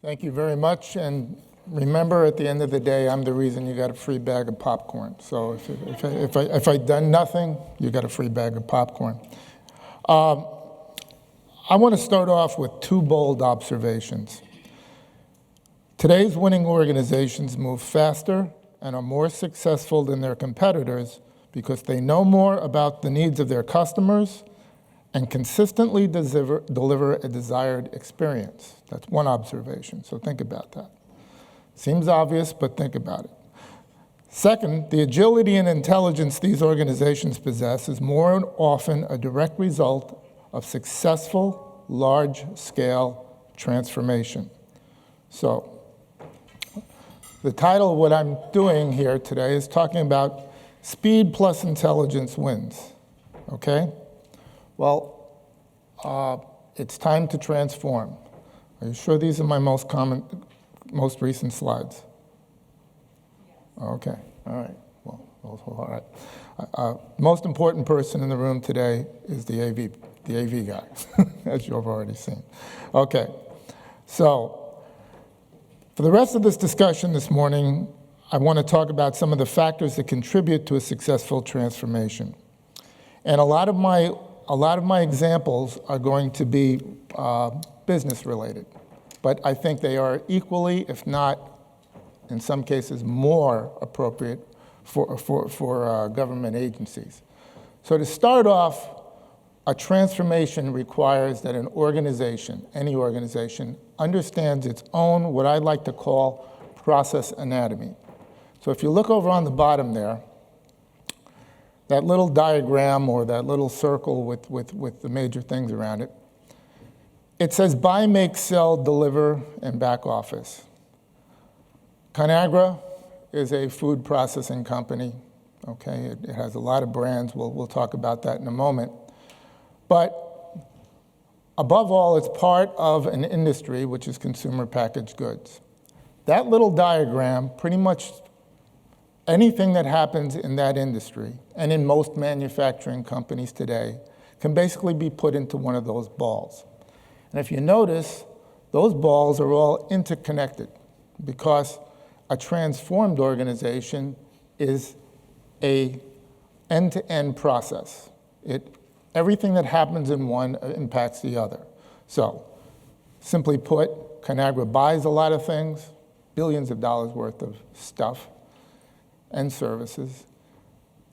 Thank you very much. And remember, at the end of the day, I'm the reason you got a free bag of popcorn. So if I'd done nothing, you got a free bag of popcorn. I want to start off with two bold observations. Today's winning organizations move faster and are more successful than their competitors because they know more about the needs of their customers and consistently deliver a desired experience. That's one observation, so think about that. Seems obvious, but think about it. Second, the agility and intelligence these organizations possess is more often a direct result of successful, large-scale transformation. So, the title of what I'm doing here today is talking about speed plus intelligence wins, okay? Well, it's time to transform. Are you sure these are my most recent slides? Okay, all right. Well, all right. Most important person in the room today is the AV guy, as you've already seen. Okay, so for the rest of this discussion this morning, I want to talk about some of the factors that contribute to a successful transformation. And a lot of my examples are going to be business related, but I think they are equally, if not in some cases more appropriate for government agencies. So to start off, a transformation requires that an organization, any organization, understands its own, what I like to call, process anatomy. So if you look over on the bottom there, that little diagram or that little circle with the major things around it, it says buy, make, sell, deliver, and back office. Conagra is a food processing company, okay? It has a lot of brands. We'll talk about that in a moment. But above all, it's part of an industry which is consumer packaged goods. That little diagram, pretty much anything that happens in that industry and in most manufacturing companies today can basically be put into one of those balls. And if you notice, those balls are all interconnected because a transformed organization is an end-to-end process. Everything that happens in one impacts the other. So, simply put, Conagra buys a lot of things, billions of dollars worth of stuff and services,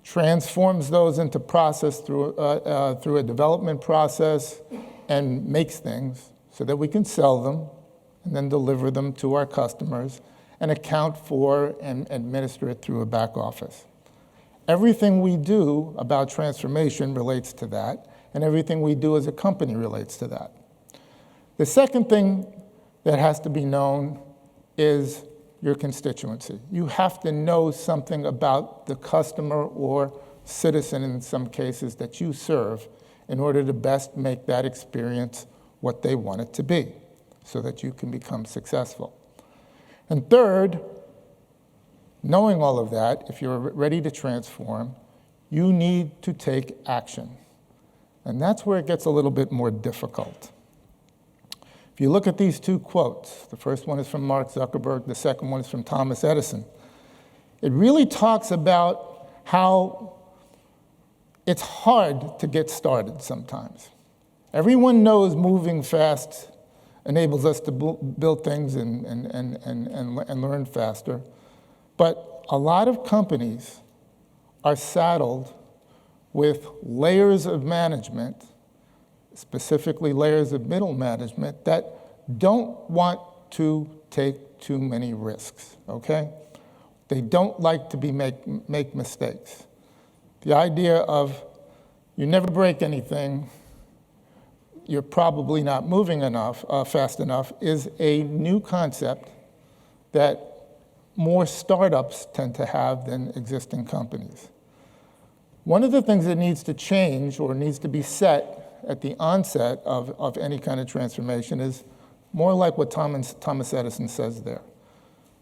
transforms those into process through a development process, and makes things so that we can sell them and then deliver them to our customers and account for and administer it through a back office. Everything we do about transformation relates to that, and everything we do as a company relates to that. The second thing that has to be known is your constituency. You have to know something about the customer or citizen, in some cases, that you serve in order to best make that experience what they want it to be so that you can become successful. And third, knowing all of that, if you're ready to transform, you need to take action. And that's where it gets a little bit more difficult. If you look at these two quotes, the first one is from Mark Zuckerberg, the second one is from Thomas Edison. It really talks about how it's hard to get started sometimes. Everyone knows moving fast enables us to build things and learn faster. But a lot of companies are saddled with layers of management, specifically layers of middle management, that don't want to take too many risks, okay? They don't like to make mistakes. The idea of you never break anything, you're probably not moving fast enough, is a new concept that more startups tend to have than existing companies. One of the things that needs to change or needs to be set at the onset of any kind of transformation is more like what Thomas Edison says there.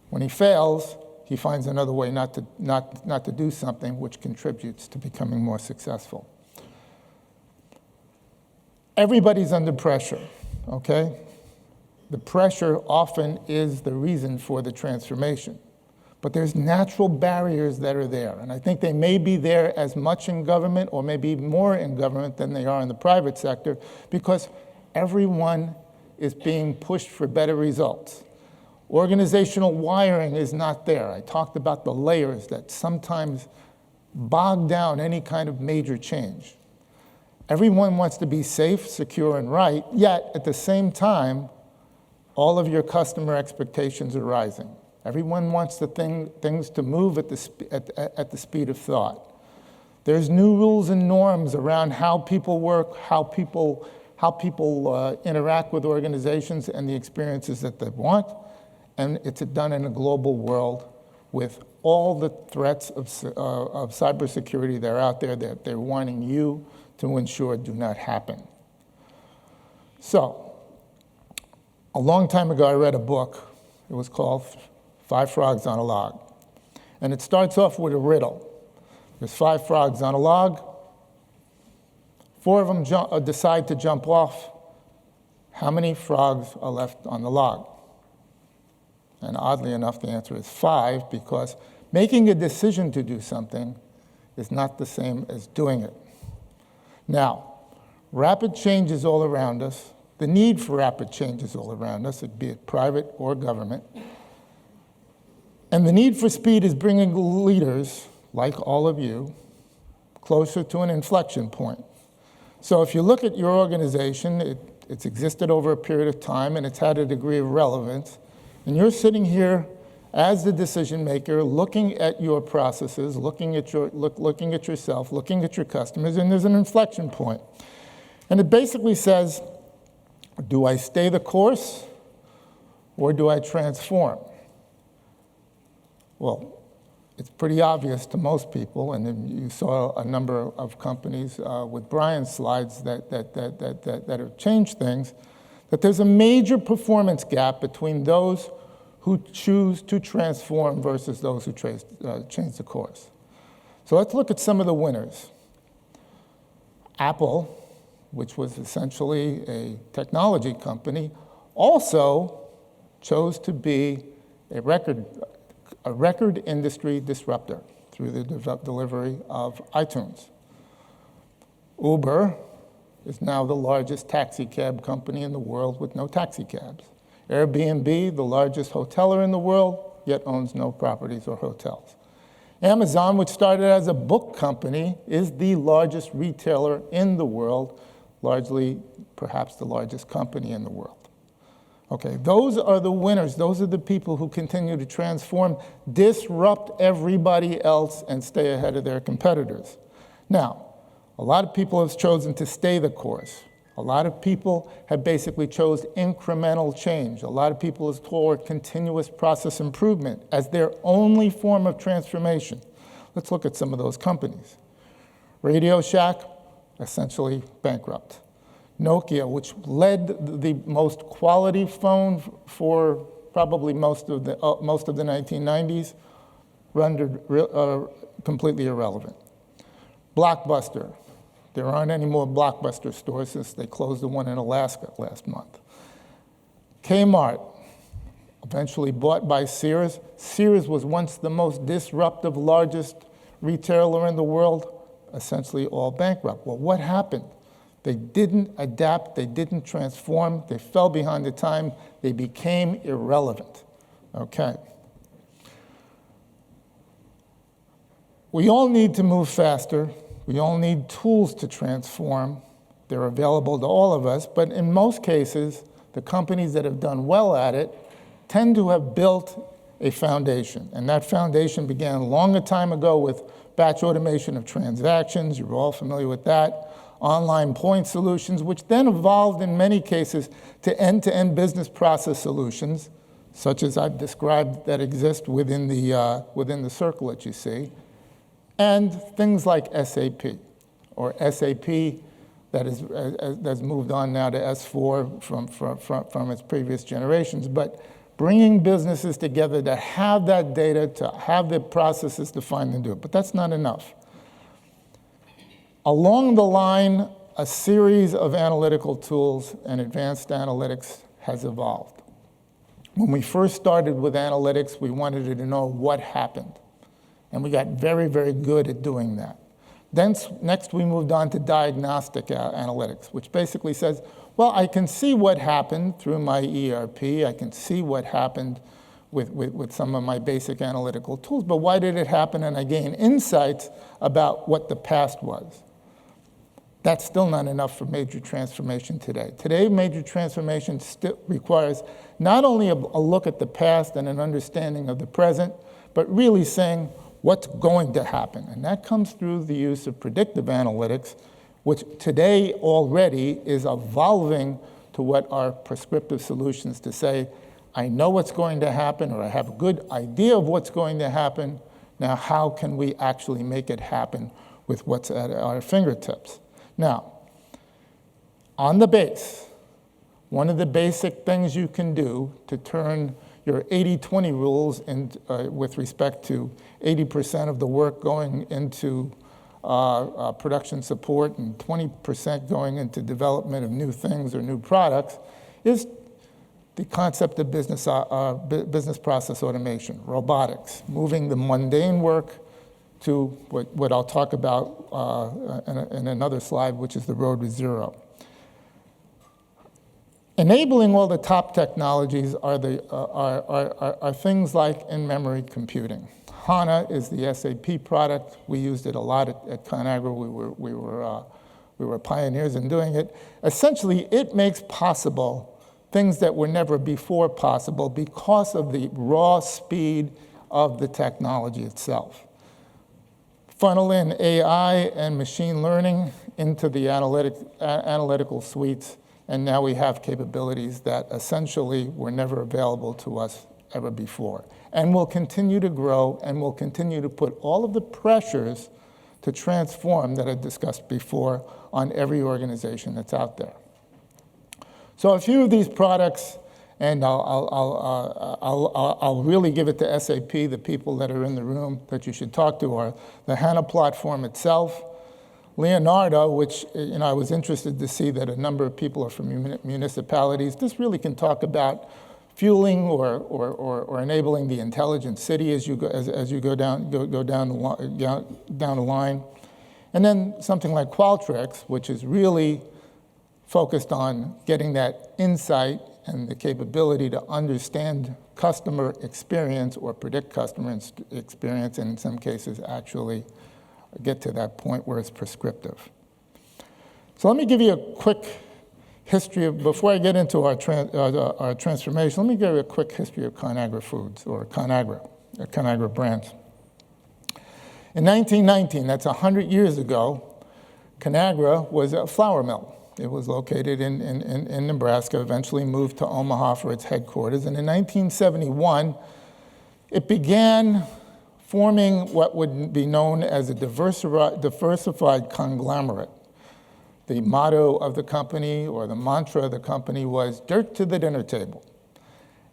When he fails, he finds another way not to do something which contributes to becoming more successful. Everybody's under pressure, okay? the pressure often is the reason for the transformation. But there's natural barriers that are there. And I think they may be there as much in government or maybe more in government than they are in the private sector, because everyone is being pushed for better results. Organizational wiring is not there. I talked about the layers that sometimes bog down any kind of major change. Everyone wants to be safe, secure, and right, yet at the same time, all of your customer expectations are rising. Everyone wants the things to move at the speed of thought. There's new rules and norms around how people work, how people interact with organizations and the experiences that they want, and it's done in a global world with all the threats of cybersecurity that are out there that they're wanting you to ensure do not happen. So, a long time ago I read a book. It was called 5 Frogs on a Log. And it starts off with a riddle. There's 5 frogs on a log. 4 of them decide to jump off. How many frogs are left on the log? And oddly enough, the answer is 5, because making a decision to do something is not the same as doing it. Now, rapid change is all around us. The need for rapid change is all around us, be it private or government. And the need for speed is bringing leaders, like all of you, closer to an inflection point. So if you look at your organization, it's existed over a period of time and it's had a degree of relevance. And you're sitting here as the decision maker, looking at your processes, looking at yourself, looking at your customers, and there's an inflection point. And it basically says, do I stay the course or do I transform? Well, it's pretty obvious to most people, and then you saw a number of companies with Brian's slides that have changed things, that there's a major performance gap between those who choose to transform versus those who change the course. So let's look at some of the winners. Apple, which was essentially a technology company, also chose to be a record industry disruptor through the delivery of iTunes. Uber is now the largest taxi cab company in the world with no taxi cabs. Airbnb, the largest hoteler in the world, yet owns no properties or hotels. Amazon, which started as a book company, is the largest retailer in the world, largely perhaps the largest company in the world. Okay, those are the winners. Those are the people who continue to transform, disrupt everybody else, and stay ahead of their competitors. Now, a lot of people have chosen to stay the course. A lot of people have basically chose incremental change. A lot of people have toward continuous process improvement as their only form of transformation. Let's look at some of those companies. Radio Shack, essentially bankrupt. Nokia, which led the most quality phone for probably most of the 1990s, rendered completely irrelevant. Blockbuster. There aren't any more Blockbuster stores since they closed the one in Alaska last month. Kmart, eventually bought by Sears. Sears was once the most disruptive, largest retailer in the world, essentially all bankrupt. Well, what happened? They didn't adapt, they didn't transform, they fell behind the time, they became irrelevant. Okay. We all need to move faster. We all need tools to transform. They're available to all of us, but in most cases, the companies that have done well at it tend to have built a foundation. And that foundation began a long time ago with batch automation of transactions. You're all familiar with that. Online point solutions, which then evolved in many cases to end-to-end business process solutions, such as I've described that exist within the circle that you see. And things like SAP, or SAP that has moved on now to S4 from its previous generations. But bringing businesses together to have that data, to have the processes defined and do it. But that's not enough. Along the line, a series of analytical tools and advanced analytics has evolved. When we first started with analytics, we wanted to know what happened. And we got very, very good at doing that. Then next we moved on to diagnostic analytics, which basically says, well, I can see what happened through my ERP. I can see what happened with some of my basic analytical tools, but why did it happen? And I gain insights about what the past was. That's still not enough for major transformation today. Today, major transformation still requires not only a look at the past and an understanding of the present, but really saying what's going to happen. And that comes through the use of predictive analytics, which today already is evolving to what are prescriptive solutions to say, I know what's going to happen, or I have a good idea of what's going to happen. Now, how can we actually make it happen with what's at our fingertips? Now, on the base, one of the basic things you can do to turn your 80-20 rules with respect to 80% of the work going into production support and 20% going into development of new things or new products is the concept of business process automation, robotics, moving the mundane work to what I'll talk about in another slide, which is the road to zero. Enabling all the top technologies are things like in-memory computing. HANA is the SAP product. We used it a lot at Conagra. We were pioneers in doing it. Essentially, it makes possible things that were never before possible because of the raw speed of the technology itself. Funnel in AI and machine learning into the analytical suites, and now we have capabilities that essentially were never available to us ever before. And will continue to grow, and will continue to put all of the pressures to transform that I discussed before on every organization that's out there. So a few of these products, and I'll really give it to SAP, the people that are in the room that you should talk to, are the HANA platform itself, Leonardo, which I was interested to see that a number of people are from municipalities. This really can talk about fueling or enabling the intelligent city as you go down the line. And then something like Qualtrics, which is really focused on getting that insight and the capability to understand customer experience or predict customer experience, and in some cases actually get to that point where it's prescriptive. So let me give you a quick history before I get into our transformation, let me give you a quick history of Conagra Foods, or Conagra Brands. In 1919, that's 100 years ago, Conagra was a flour mill. It was located in Nebraska, eventually moved to Omaha for its headquarters. And in 1971, it began forming what would be known as a diversified conglomerate. The motto of the company, or the mantra of the company, was dirt to the dinner table.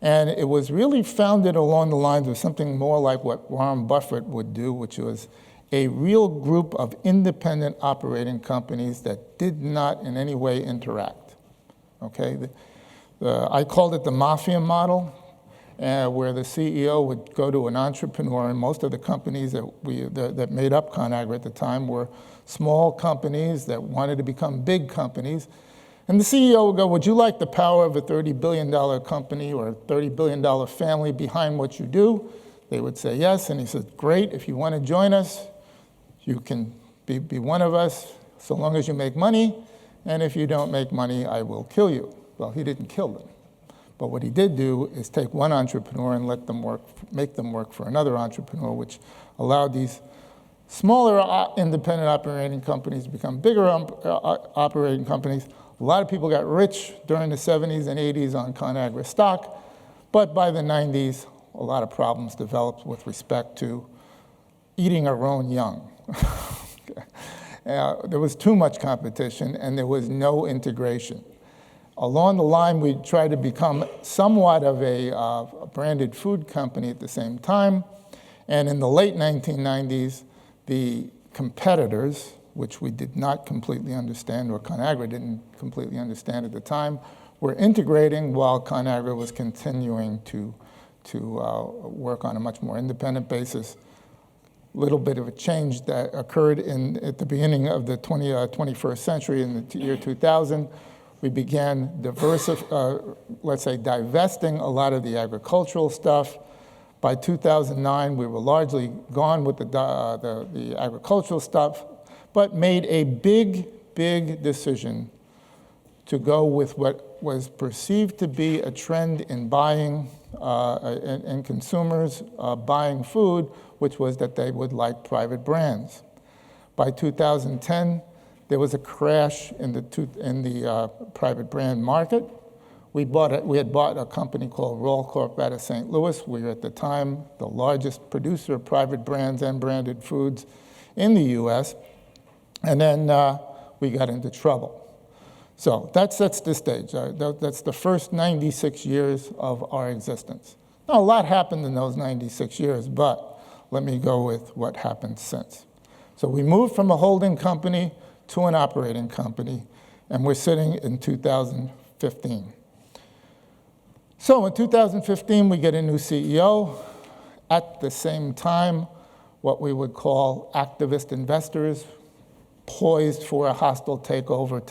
And it was really founded along the lines of something more like what Warren Buffett would do, which was a real group of independent operating companies that did not in any way interact. Okay, I called it the mafia model, where the CEO would go to an entrepreneur, and most of the companies that made up Conagra at the time were small companies that wanted to become big companies. And the CEO would go, would you like the power of a $30 billion company or a $30 billion family behind what you do? They would say yes, and he said, great, if you want to join us, you can be one of us so long as you make money, and if you don't make money, I will kill you. Well, he didn't kill them. But what he did do is take one entrepreneur and make them work for another entrepreneur, which allowed these smaller independent operating companies to become bigger operating companies. A lot of people got rich during the 70s and 80s on Conagra stock, but by the 90s, a lot of problems developed with respect to eating our own young. There was too much competition, and there was no integration. Along the line, we tried to become somewhat of a branded food company at the same time, and in the late 1990s, the competitors, which we did not completely understand, or Conagra didn't completely understand at the time, were integrating while Conagra was continuing to work on a much more independent basis. Little bit of a change that occurred at the beginning of the 21st century in the year 2000. We began let's say divesting a lot of the agricultural stuff. By 2009, we were largely gone with the agricultural stuff, but made a big decision to go with what was perceived to be a trend in buying, and consumers buying food, which was that they would like private brands. By 2010, there was a crash in the private brand market. We had bought a company called Roll Corp out of St. Louis. We were at the time the largest producer of private brands and branded foods in the US. And then we got into trouble. So that sets the stage. That's the first 96 years of our existence. Now, a lot happened in those 96 years, but let me go with what happened since. So we moved from a holding company to an operating company, and we're sitting in 2015. So in 2015, we get a new CEO. At the same time, what we would call activist investors, poised for a hostile takeover,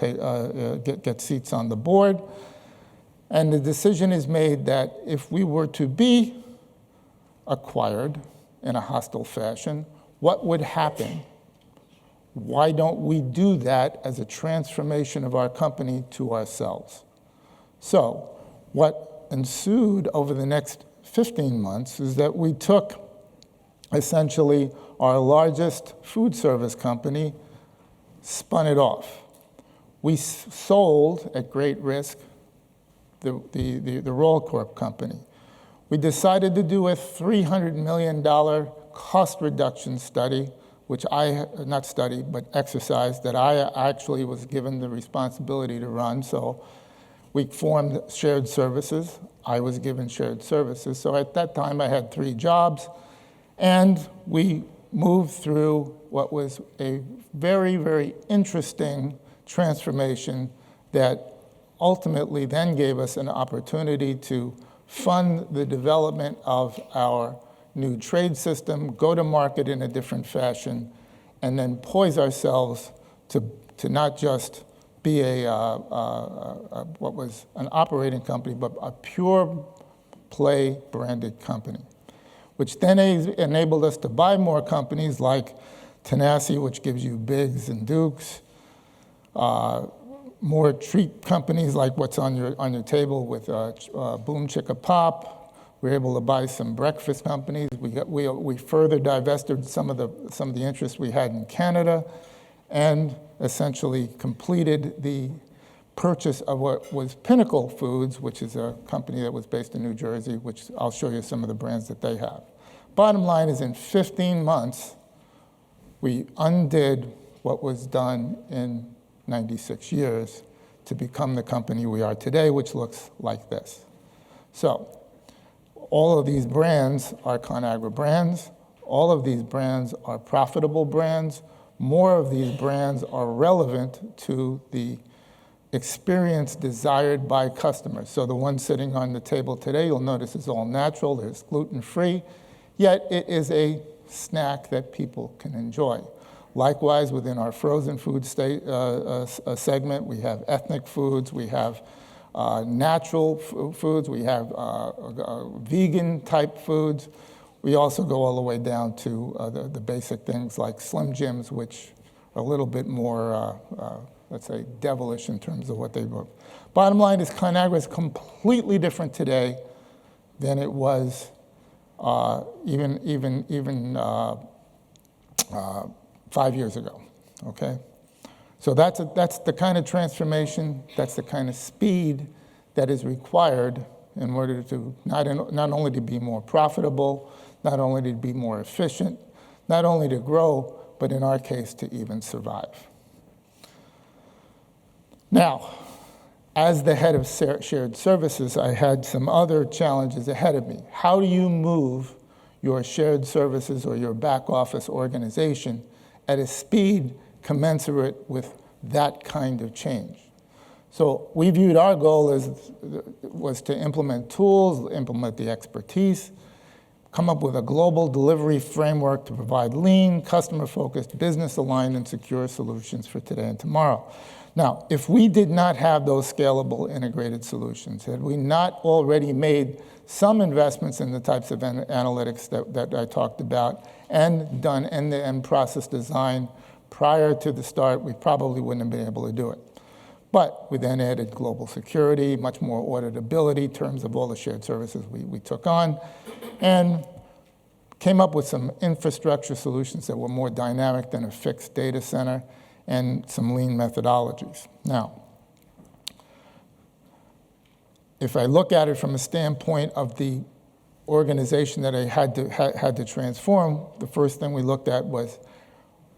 get seats on the board. And the decision is made that if we were to be acquired in a hostile fashion, what would happen? Why don't we do that as a transformation of our company to ourselves? So what ensued over the next 15 months is that we took essentially our largest food service company, spun it off. We sold at great risk the Roll Corp company. We decided to do a $300 million cost reduction study, which exercise that I actually was given the responsibility to run. So we formed shared services. I was given shared services. So at that time, I had 3 jobs. And we moved through what was a very interesting transformation that ultimately then gave us an opportunity to fund the development of our new trade system, go to market in a different fashion, and then poise ourselves to not just be what was an operating company, but a pure play branded company, which then enabled us to buy more companies like Tenacity, which gives you Bigs and Dukes, more treat companies like what's on your table with Boom Chicka Pop. We were able to buy some breakfast companies. We further divested some of the interests we had in Canada, and essentially completed the purchase of what was Pinnacle Foods, which is a company that was based in New Jersey, which I'll show you some of the brands that they have. Bottom line is, in 15 months, we undid what was done in 96 years to become the company we are today, which looks like this. So all of these brands are Conagra Brands. All of these brands are profitable brands. More of these brands are relevant to the experience desired by customers. So the one sitting on the table today, you'll notice is all natural, it's gluten-free, yet it is a snack that people can enjoy. Likewise, within our frozen food segment, we have ethnic foods, we have natural foods, we have vegan-type foods. We also go all the way down to the basic things like Slim Jims, which are a little bit more, let's say, devilish in terms of what they were. Bottom line is, Conagra is completely different today than it was even 5 years ago, okay? So that's the kind of transformation, that's the kind of speed that is required in order to not only to be more profitable, not only to be more efficient, not only to grow, but in our case, to even survive. Now, as the head of shared services, I had some other challenges ahead of me. How do you move your shared services or your back office organization at a speed commensurate with that kind of change? So we viewed our goal was to implement tools, implement the expertise, come up with a global delivery framework to provide lean, customer-focused, business-aligned, and secure solutions for today and tomorrow. Now, if we did not have those scalable integrated solutions, had we not already made some investments in the types of analytics that I talked about and done end-to-end process design prior to the start, we probably wouldn't have been able to do it. But we then added global security, much more auditability in terms of all the shared services we took on, and came up with some infrastructure solutions that were more dynamic than a fixed data center, and some lean methodologies. Now, if I look at it from a standpoint of the organization that I had to transform, the first thing we looked at was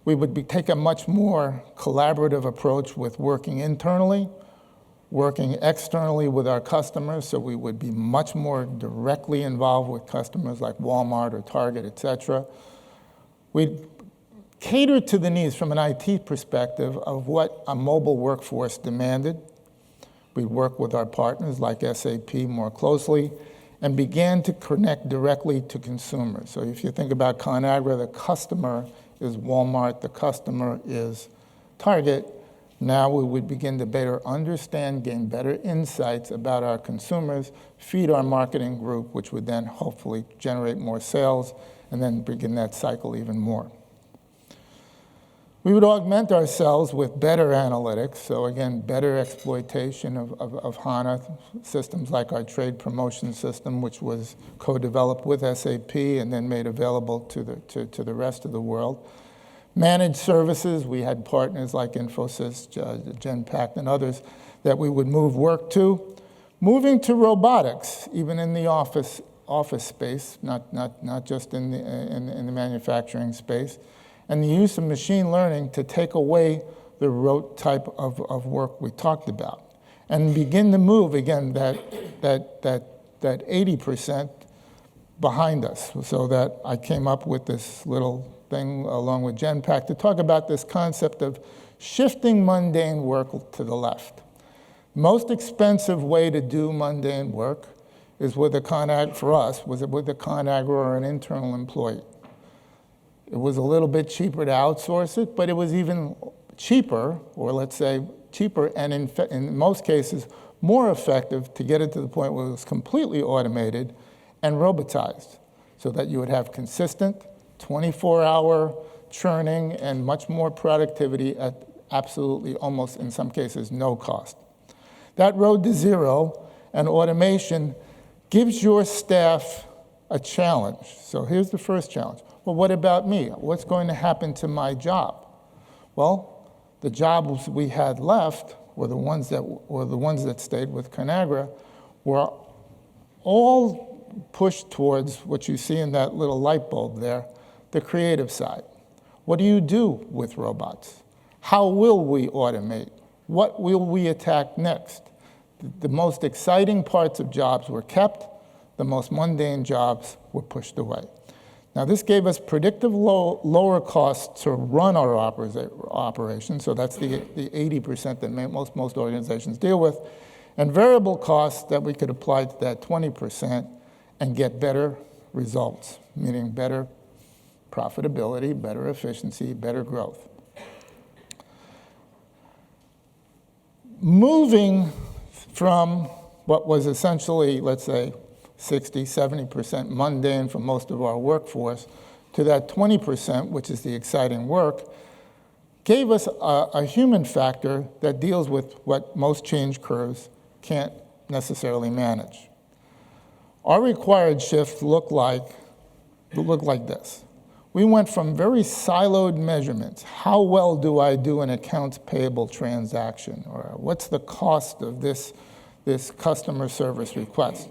we would take a much more collaborative approach with working internally, working externally with our customers, so we would be much more directly involved with customers like Walmart or Target, et cetera. We'd cater to the needs from an IT perspective of what a mobile workforce demanded. We worked with our partners like SAP more closely and began to connect directly to consumers. So if you think about Conagra, the customer is Walmart, the customer is Target. Now we would begin to better understand, gain better insights about our consumers, feed our marketing group, which would then hopefully generate more sales, and then begin that cycle even more. We would augment ourselves with better analytics, so again, better exploitation of HANA systems like our trade promotion system, which was co-developed with SAP and then made available to the rest of the world. Managed services, we had partners like Infosys, Genpact, and others that we would move work to. Moving to robotics, even in the office space, not just in the manufacturing space. And the use of machine learning to take away the rote type of work we talked about. And begin to move, again, that 80% behind us. So that I came up with this little thing along with Genpact to talk about this concept of shifting mundane work to the left. Most expensive way to do mundane work is with a Conagra, for us, was with a Conagra or an internal employee. It was a little bit cheaper to outsource it, but it was even cheaper, or let's say cheaper, and in most cases, more effective to get it to the point where it was completely automated and robotized, so that you would have consistent 24-hour churning and much more productivity at absolutely, almost in some cases, no cost. That road to zero and automation gives your staff a challenge. So here's the first challenge. Well, what about me? What's going to happen to my job? Well, the jobs we had left, or the ones that stayed with Conagra, were all pushed towards what you see in that little light bulb there, the creative side. What do you do with robots? How will we automate? What will we attack next? The most exciting parts of jobs were kept. The most mundane jobs were pushed away. Now, this gave us predictive lower costs to run our operations, so that's the 80% that most organizations deal with, and variable costs that we could apply to that 20% and get better results, meaning better profitability, better efficiency, better growth. Moving from what was essentially, let's say, 60, 70% mundane for most of our workforce, to that 20%, which is the exciting work, gave us a human factor that deals with what most change curves can't necessarily manage. Our required shift looked like this. We went from very siloed measurements. How well do I do an accounts payable transaction? Or what's the cost of this customer service request?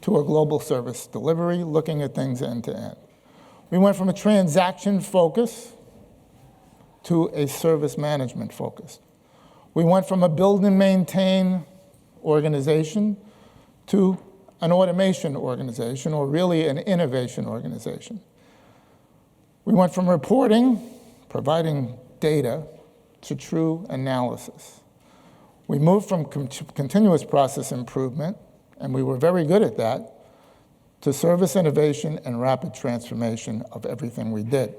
To a global service delivery, looking at things end to end. We went from a transaction focus to a service management focus. We went from a build and maintain organization to an automation organization, or really an innovation organization. We went from reporting, providing data, to true analysis. We moved from continuous process improvement, and we were very good at that, to service innovation and rapid transformation of everything we did.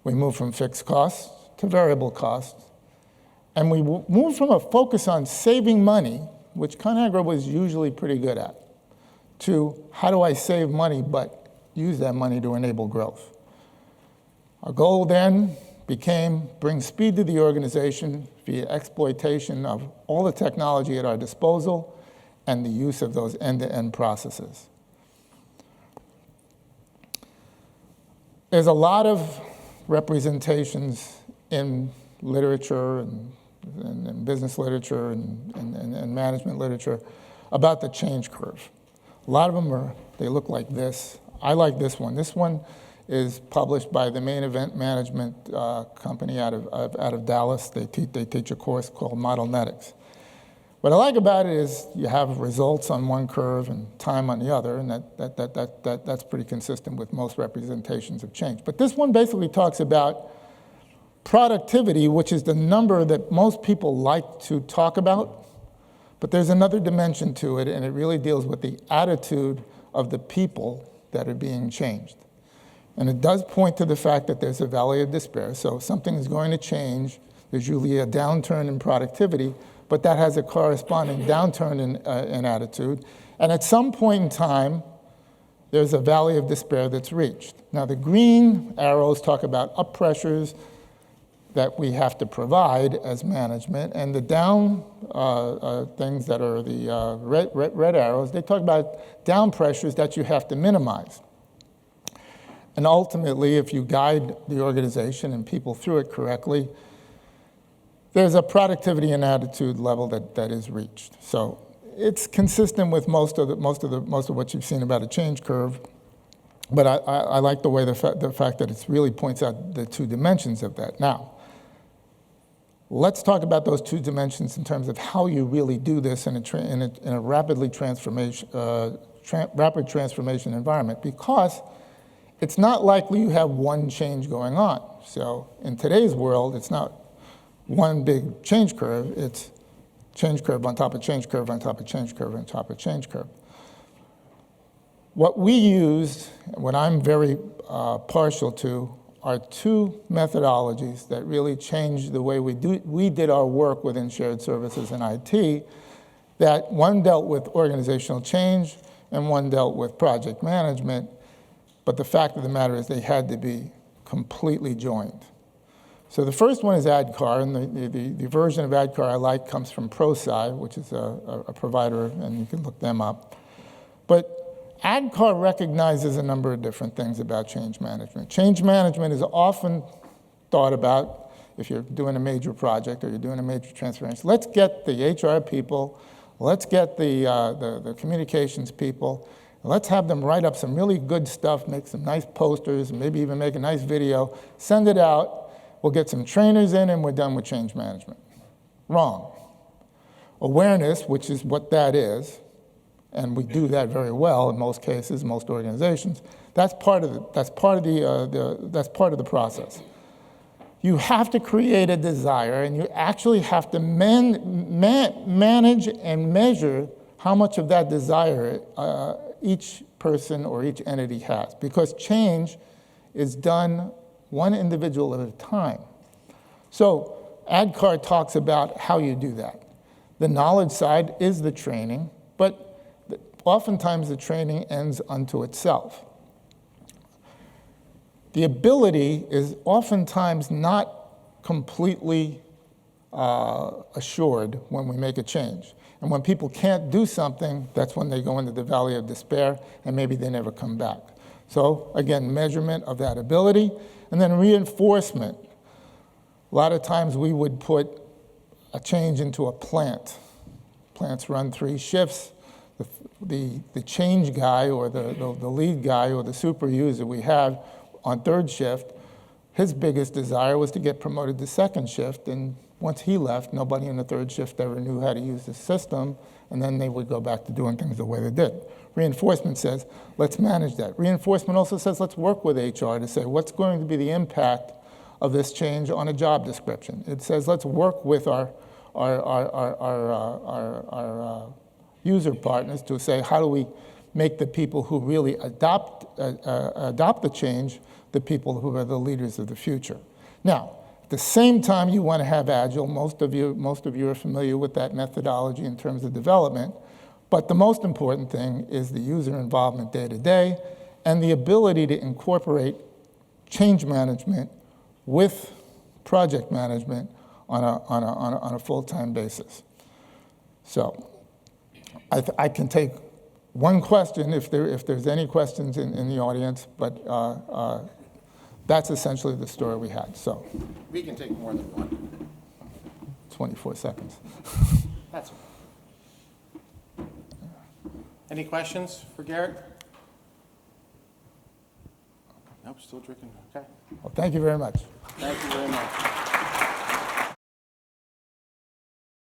We moved from fixed costs to variable costs, and we moved from a focus on saving money, which Conagra was usually pretty good at, to how do I save money but use that money to enable growth. Our goal then became bring speed to the organization via exploitation of all the technology at our disposal and the use of those end-to-end processes. There's a lot of representations in literature and business literature and management literature about the change curve. A lot of them they look like this. I like this one. This one is published by the Main Event Management company out of Dallas. They teach a course called Modelnetics. What I like about it is you have results on one curve and time on the other, and that's pretty consistent with most representations of change. But this one basically talks about productivity, which is the number that most people like to talk about, but there's another dimension to it, and it really deals with the attitude of the people that are being changed. And it does point to the fact that there's a valley of despair. So if something is going to change, there's usually a downturn in productivity, but that has a corresponding downturn in attitude. And at some point in time, there's a valley of despair that's reached. Now, the green arrows talk about up pressures that we have to provide as management, and the down things that are the red arrows, they talk about down pressures that you have to minimize. And ultimately, if you guide the organization and people through it correctly, there's a productivity and attitude level that is reached. So it's consistent with most of what you've seen about a change curve. But I like the way the fact that it really points out the two dimensions of that. Now, let's talk about those two dimensions in terms of how you really do this in a rapid transformation environment, because it's not likely you have one change going on. So in today's world, it's not one big change curve. It's change curve on top of change curve on top of change curve on top of change curve. What we used, what I'm very partial to, are two methodologies that really changed the way we did our work within shared services and IT, that one dealt with organizational change and one dealt with project management. But the fact of the matter is they had to be completely joined. So the first one is ADKAR, and the version of ADKAR I like comes from ProSci, which is a provider, and you can look them up. But ADKAR recognizes a number of different things about change management. Change management is often thought about if you're doing a major project or you're doing a major transformation. Let's get the HR people, let's get the communications people, let's have them write up some really good stuff, make some nice posters, maybe even make a nice video, send it out, we'll get some trainers in, and we're done with change management. Wrong. Awareness, which is what that is, and we do that very well in most cases, most organizations, that's part of the process. You have to create a desire, and you actually have to manage and measure how much of that desire each person or each entity has, because change is done one individual at a time. So ADKAR talks about how you do that. The knowledge side is the training, but oftentimes the training ends unto itself. The ability is oftentimes not completely assured when we make a change. And when people can't do something, that's when they go into the valley of despair, and maybe they never come back. So again, measurement of that ability, and then reinforcement. A lot of times we would put a change into a plant. Plants run 3 shifts. The change guy or the lead guy or the super user we have on 3rd shift, his biggest desire was to get promoted to 2nd shift, and once he left, nobody in the 3rd shift ever knew how to use the system, and then they would go back to doing things the way they did. Reinforcement says, let's manage that. Reinforcement also says, let's work with HR to say, what's going to be the impact of this change on a job description? It says, let's work with our our user partners to say, how do we make the people who really adopt the change the people who are the leaders of the future? Now, at the same time, you want to have Agile. Most of you are familiar with that methodology in terms of development. But the most important thing is the user involvement day to day and the ability to incorporate change management with project management on a full-time basis. So I can take one question if there's any questions in the audience, but that's essentially the story we had. So we can take more than one. 24 seconds. That's okay. Any questions for Gerrit? Nope, still drinking. Okay. Well, thank you very much. Thank you very much.